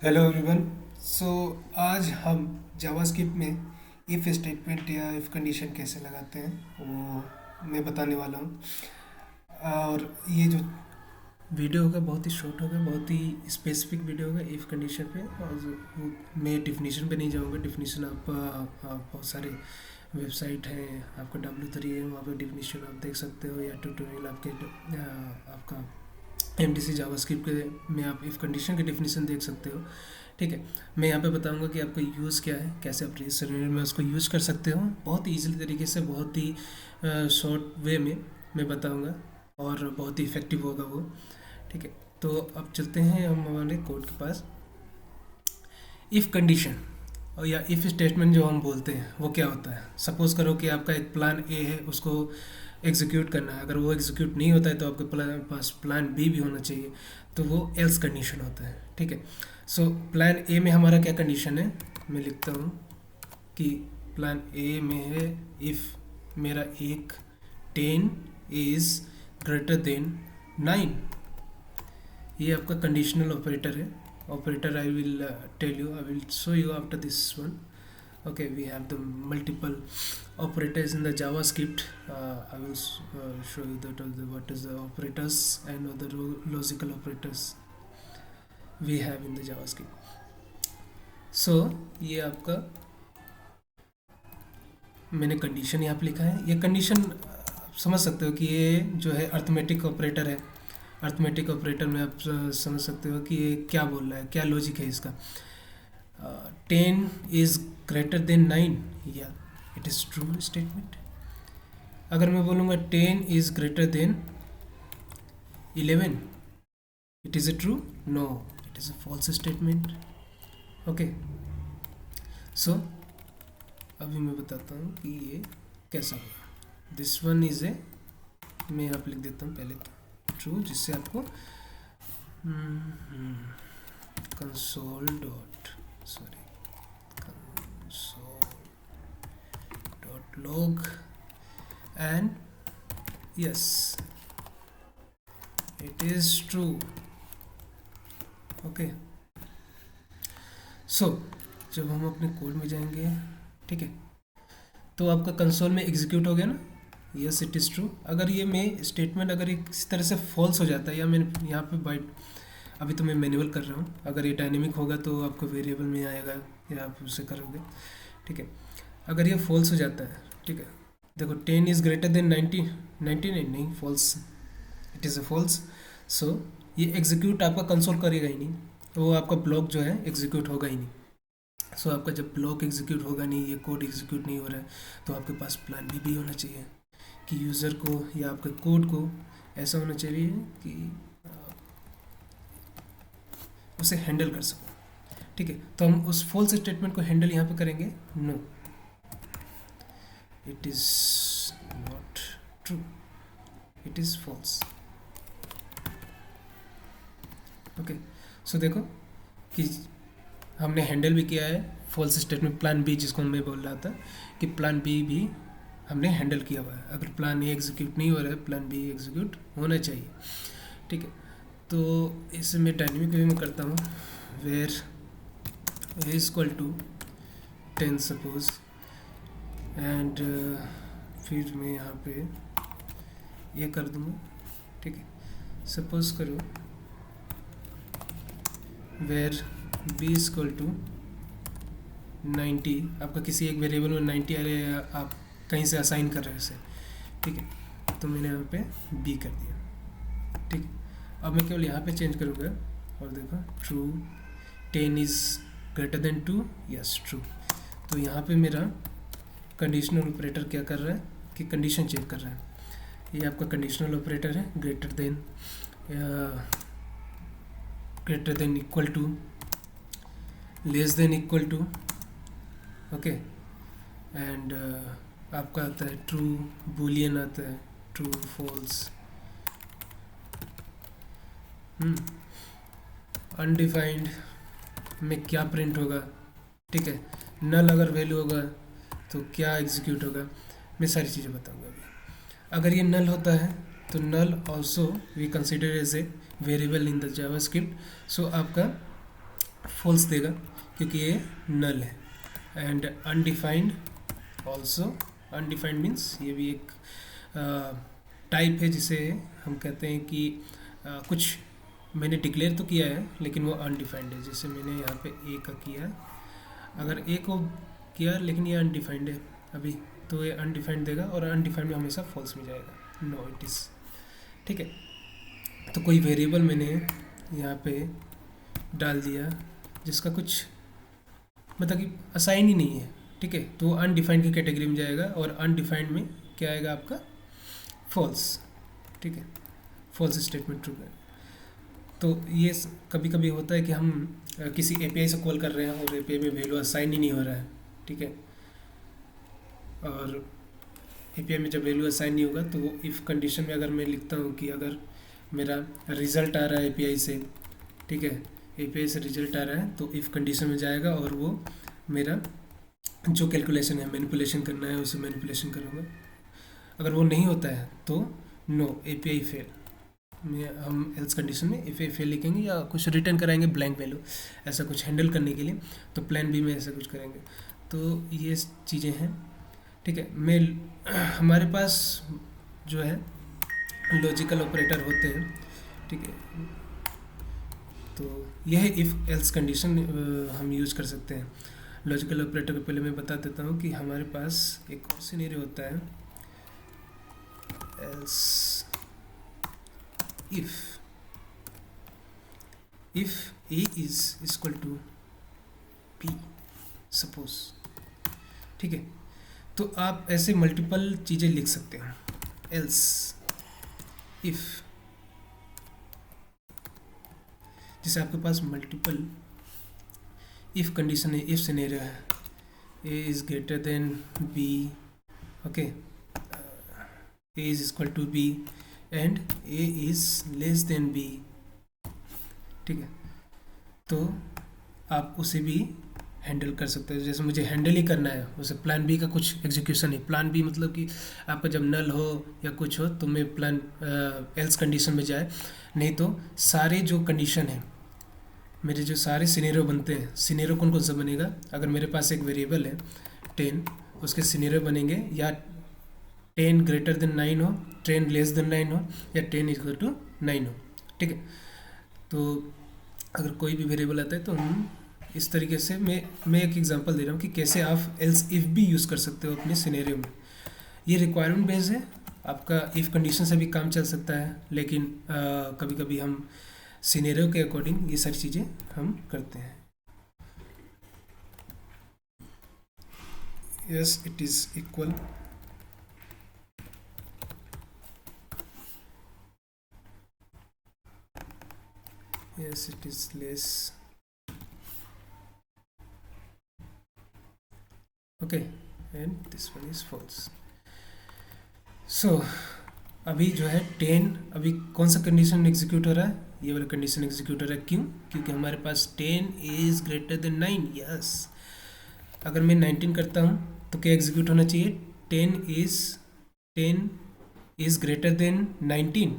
Hello everyone. सो आज हम JavaScript में इफ़ स्टेटमेंट या इफ़ कंडीशन कैसे लगाते हैं वो मैं बताने वाला हूँ। और ये जो वीडियो होगा बहुत ही शॉर्ट होगा, बहुत ही स्पेसिफिक वीडियो होगा इफ़ कंडीशन पे। और मैं डिफिनीशन पे नहीं जाऊँगा। डिफिनीशन आप बहुत सारे वेबसाइट हैं, आपका W3 है, वहाँ पे डिफिनीशन आप देख सकते हो, या ट्यूटोरियल आपका MDC जावास्क्रिप्ट के में आप इफ़ कंडीशन के डिफिनीशन देख सकते हो। ठीक है, मैं यहाँ पे बताऊंगा कि आपका यूज़ क्या है, कैसे आप रेस सर्वर में उसको यूज़ कर सकते हो, बहुत ही ईजिली तरीके से, बहुत ही शॉर्ट वे में मैं बताऊंगा और बहुत ही इफ़ेक्टिव होगा वो। ठीक है, तो अब चलते हैं हम हमारे कोड के पास। इफ़ कंडीशन और या इफ़ स्टेटमेंट जो हम बोलते हैं वो क्या होता है। सपोज़ करो कि आपका एक प्लान ए है, उसको एग्जीक्यूट करना है। अगर वो एग्जीक्यूट नहीं होता है तो आपके पास प्लान बी भी होना चाहिए, तो वो एल्स कंडीशन होता है। ठीक है, सो प्लान ए में हमारा क्या कंडीशन है, मैं लिखता हूँ कि प्लान ए में है इफ़ मेरा एक 10 इज़ ग्रेटर देन 9। ये आपका कंडीशनल ऑपरेटर है। Operator I will tell you, I will show you after this one. Okay, we have the multiple operators in the JavaScript. I will show you that what is the operators and other logical operators we have in the JavaScript. So ये आपका मैंने condition यहाँ पे लिखा है। ये condition समझ सकते हो कि ये जो है अर्थमेटिक ऑपरेटर है। अर्थमेटिक ऑपरेटर में आप समझ सकते हो कि ये क्या बोल रहा है, क्या लॉजिक है इसका। 10 इज़ ग्रेटर देन 9, या इट इज़ ट्रू स्टेटमेंट। अगर मैं बोलूँगा 10 is greater than 11, it is a true? No, it is a false statement. Okay, so अभी मैं बताता हूँ कि ये कैसा होगा। दिस वन इज़ ए, मैं यहाँ पे लिख देता हूँ पहले ट्रू, जिससे आपको console dot sorry console dot log and yes it is true. Okay, so जब हम अपने कोड में जाएंगे, ठीक है, तो आपका कंसोल में एग्जीक्यूट हो गया ना, यस इट इज़ ट्रू। अगर ये मैं स्टेटमेंट अगर ये किसी तरह से फॉल्स हो जाता है, या मैंने यहाँ पे बाइट, अभी तो मैं मैनुअल कर रहा हूँ, अगर ये डायनेमिक होगा तो आपको वेरिएबल में आएगा या आप उसे करोगे। ठीक है, अगर ये फॉल्स हो जाता है, ठीक है, देखो 10 इज़ ग्रेटर देन 99, नहीं false, it is a false. So ये एग्जीक्यूट आपका कंसोल करेगा ही नहीं, वो आपका ब्लॉक जो है एग्जीक्यूट होगा ही नहीं। सो आपका जब ब्लॉक एग्जीक्यूट होगा नहीं, ये कोड एग्जीक्यूट नहीं हो रहा है, तो आपके पास प्लान बी भी होना चाहिए कि यूज़र को या आपके कोड को ऐसा होना चाहिए कि उसे हैंडल कर सको। ठीक है, तो हम उस फॉल्स स्टेटमेंट को हैंडल यहाँ पे करेंगे, no it is not true, it is false. Okay, so देखो कि हमने हैंडल भी किया है फॉल्स स्टेटमेंट प्लान बी, जिसको मैं बोल रहा था कि प्लान बी भी हमने हैंडल किया हुआ है। अगर प्लान ए एग्जीक्यूट नहीं हो रहा है, प्लान बी एग्जीक्यूट होना चाहिए। ठीक है, तो इसे मैं डायनेमिक वे में करता हूँ, where a is equal to 10 suppose, and फिर मैं यहाँ पे ये कर दूँगा। ठीक है, सपोज करो where b is equal to 90, आपका किसी एक वेरिएबल में 90 आ रहे हैं, आप कहीं से असाइन कर रहे हैं उसे। ठीक है, तो मैंने यहाँ पे बी कर दिया। ठीक है, अब मैं केवल यहाँ पे चेंज करूँगा और देखो true, 10 is greater then 2, yes true. तो यहाँ पे मेरा कंडीशनल ऑपरेटर क्या कर रहा है कि कंडीशन चेक कर रहा है। ये आपका कंडीशनल ऑपरेटर है, greater than equal to, less than equal to. Okay, and आपका आता है ट्रू, बूलियन आता है ट्रू फॉल्स, अनडिफाइंड में क्या प्रिंट होगा। ठीक है, नल अगर वैल्यू होगा तो क्या एग्जीक्यूट होगा, मैं सारी चीज़ें बताऊंगा अभी। अगर ये नल होता है तो null also we consider as a variable in the JavaScript. So आपका फॉल्स देगा क्योंकि ये नल है। And undefined also, undefined means ये भी एक टाइप है जिसे हम कहते हैं कि कुछ मैंने डिक्लेयर तो किया है लेकिन वो अनडिफाइंड है। जैसे मैंने यहाँ पे ए का किया, अगर ए को किया लेकिन ये अनडिफाइंड है अभी, तो ये अनडिफाइंड देगा और अनडिफाइंड में हमेशा फॉल्स में जाएगा, नो इट इज़। ठीक है, तो कोई वेरिएबल मैंने यहाँ पे डाल दिया जिसका कुछ मतलब कि असाइन ही नहीं है, ठीक है, तो अनडिफाइंड की कैटेगरी में जाएगा और अनडिफाइंड में क्या आएगा आपका, फॉल्स। ठीक है, फॉल्स स्टेटमेंट ट्रू है। तो ये कभी कभी होता है कि हम किसी एपीआई से कॉल कर रहे हैं और एपीआई में वैल्यू असाइन ही नहीं हो रहा है। ठीक है, और एपीआई में जब वैल्यू असाइन नहीं होगा तो वो इफ़ कंडीशन में अगर मैं लिखता हूँ कि अगर मेरा रिज़ल्ट आ रहा है एपीआई से, ठीक है, एपीआई से रिजल्ट आ रहा है तो इफ़ कंडीशन में जाएगा और वो मेरा जो कैलकुलेशन है, मैनिपुलेशन करना है उसे मैनिपुलेशन करूँगा। अगर वो नहीं होता है तो नो एपीआई फेल में हम एल्स कंडीशन में एपीआई फेल लिखेंगे या कुछ रिटर्न कराएंगे ब्लैंक वैल्यू, ऐसा कुछ हैंडल करने के लिए। तो प्लान बी में ऐसा कुछ करेंगे। तो ये चीज़ें हैं। ठीक है, मैं हमारे पास जो है लॉजिकल ऑपरेटर होते हैं। ठीक है, तो यह इफ़ एल्स कंडीशन हम यूज़ कर सकते हैं। लॉजिकल ऑपरेटर को पहले मैं बता देता हूँ कि हमारे पास एक और सिनेरियो होता है, else if a is equal to p suppose. ठीक है, तो आप ऐसे मल्टीपल चीज़ें लिख सकते हैं। एल्स इफ, जैसे आपके पास मल्टीपल इफ कंडीशन है, इफ सिनेरियो है, a is greater than b, okay, a is equal to b and a is less than b। ठीक है, तो आप उसे भी हैंडल कर सकते हो। जैसे मुझे हैंडल ही करना है उसे, प्लान बी का कुछ एग्जीक्यूशन है। प्लान बी मतलब कि आपका जब नल हो या कुछ हो तो मैं प्लान एल्स कंडीशन में जाए, नहीं तो सारे जो कंडीशन है मेरे, जो सारे सिनेरियो बनते हैं, सिनेरियो कौन कौन सा बनेगा, अगर मेरे पास एक वेरिएबल है 10, उसके सिनेरियो बनेंगे या 10 ग्रेटर देन 9 हो, 10 लेस देन 9 हो, या 10 इक्वल टू 9 हो। ठीक है, तो अगर कोई भी वेरिएबल आता है तो हम इस तरीके से, मैं एक एग्जांपल दे रहा हूँ कि कैसे आप एल्स इफ भी यूज़ कर सकते हो अपने सिनेरियो में। ये रिक्वायरमेंट बेस्ड है, आपका इफ़ कंडीशन से भी काम चल सकता है, लेकिन कभी कभी हम सिनेरियो के अकॉर्डिंग ये सारी चीज़ें हम करते हैं। Yes it is equal, yes it is less, okay, and this one is false। so अभी जो है 10, अभी कौन सा कंडीशन एग्जीक्यूट हो रहा है, ये वाला कंडीशन एग्जीक्यूट हो रहा है। क्यों? क्योंकि हमारे पास 10 इज ग्रेटर देन 9। यस, अगर मैं 19 करता हूँ तो क्या एग्जीक्यूट होना चाहिए, 10 is greater than 19।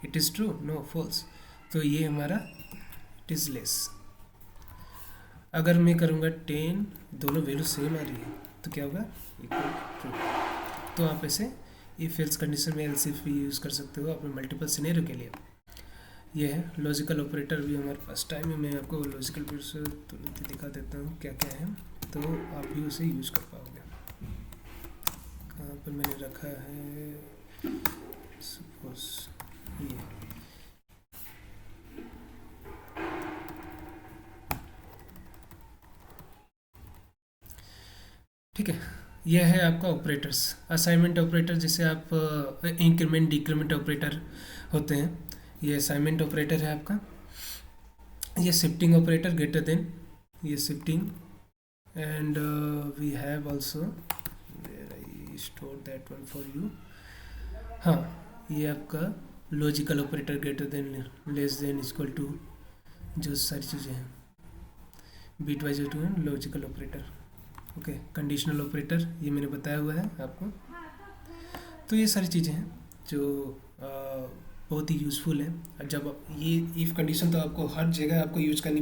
It is true, no false. तो ये हमारा इट इज़ लेस। अगर मैं करूँगा 10, दोनों वैल्यू सेम आ रही है तो क्या होगा, इक्वल ट्रू। तो आप ऐसे इफ एल्स कंडीशन में एल्स इफ भी यूज़ कर सकते हो अपने मल्टीपल सिनेरियो के लिए। ये है लॉजिकल ऑपरेटर भी हमारे पास। टाइम में मैं आपको लॉजिकल ऑपरेटर तुरंत दिखा देता हूँ क्या क्या है, तो आप भी उसे यूज़ कर पाओगे। कहाँ पर मैंने रखा है, सपोज ये, ठीक है, यह है आपका ऑपरेटर्स। असाइनमेंट ऑपरेटर जिसे आप इंक्रीमेंट डिक्रीमेंट ऑपरेटर होते हैं, ये असाइनमेंट ऑपरेटर है आपका। ये शिफ्टिंग ऑपरेटर ग्रेटर देन, ये shifting, and we have also, where I store that one for you. हाँ, ये आपका logical operator greater than, less than, equal to, जो सारी चीज़ें हैं बीट वाइज टू है logical operator. Okay, conditional operator ये मैंने बताया हुआ है आपको। तो ये सारी चीज़ें हैं जो बहुत ही यूज़फुल है। जब ये इफ़ कंडीशन तो आपको हर जगह आपको यूज़ करनी